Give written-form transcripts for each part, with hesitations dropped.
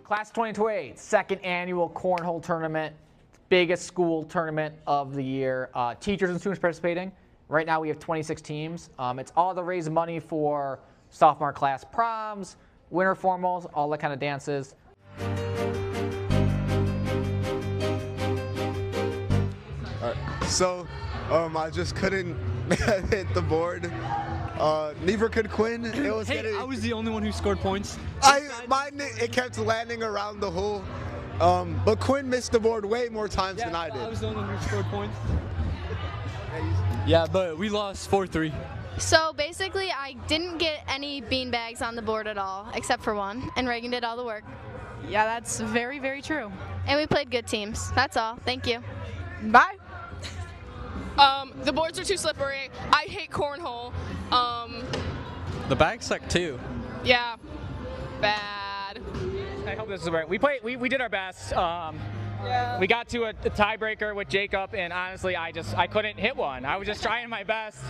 Class 2028, second annual Cornhole Tournament, biggest school tournament of the year. Teachers and students participating. Right now we have 26 teams. It's all to raise money for sophomore class proms, winter formals, all that kind of dances. So I just couldn't hit the board. Neither could Quinn. It was I was the only one who scored points. It kept landing around the hole. But Quinn missed the board way more times than I did. I was the only one who scored points. Yeah, but we lost 4-3. So basically, I didn't get any beanbags on the board at all, except for one, and Reagan did all the work. Yeah, that's very, very true. And we played good teams. That's all. Thank you. Bye. The boards are too slippery. I hate cornhole. The bags suck too. Yeah, bad. I hope this is right. We did our best. We got to a tiebreaker with Jacob, and honestly, I couldn't hit one. I was just trying my best.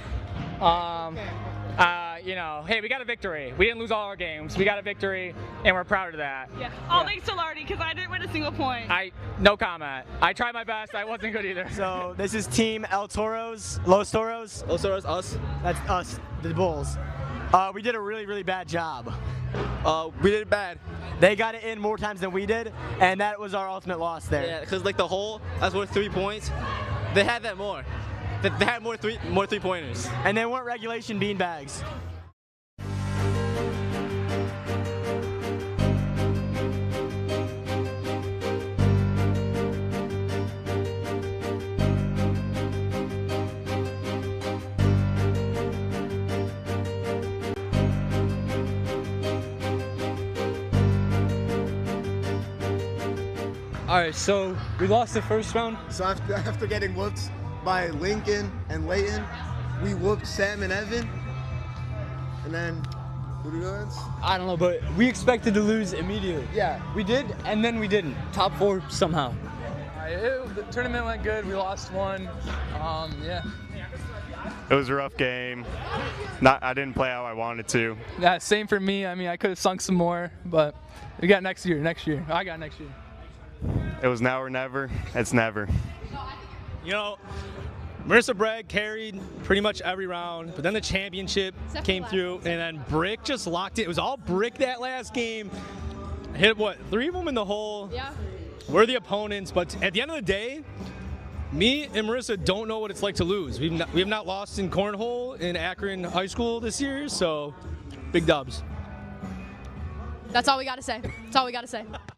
You know, hey, we got a victory. We didn't lose all our games. We got a victory, and we're proud of that. Yeah. All thanks to Lardy, because I didn't win a single point. No comment. I tried my best. I wasn't good either. So this is Team El Toros, Los Toros. Los Toros, us. That's us, the Bulls. We did a really, really bad job. We did it bad. They got it in more times than we did, and that was our ultimate loss there. Yeah, because like the hole, that's worth 3 points. They had that more. They had more three-pointers. And they weren't regulation beanbags. All right, so we lost the first round. So after getting whooped by Lincoln and Layton, we whooped Sam and Evan. And then, who did we go against? I don't know, but we expected to lose immediately. Yeah. We did, and then we didn't. Top 4 somehow. The tournament went good. We lost one. Yeah. It was a rough game. I didn't play how I wanted to. Yeah, same for me. I mean, I could have sunk some more, but we got next year. I got next year. It was now or never. It's never. You know, Marissa Bragg carried pretty much every round, but then the championship came through, and then Brick just locked it. It was all Brick that last game. Hit, 3 of them in the hole. Yeah. We're the opponents, but at the end of the day, me and Marissa don't know what it's like to lose. We have not lost in cornhole in Akron High School this year, so big dubs. That's all we got to say. That's all we got to say.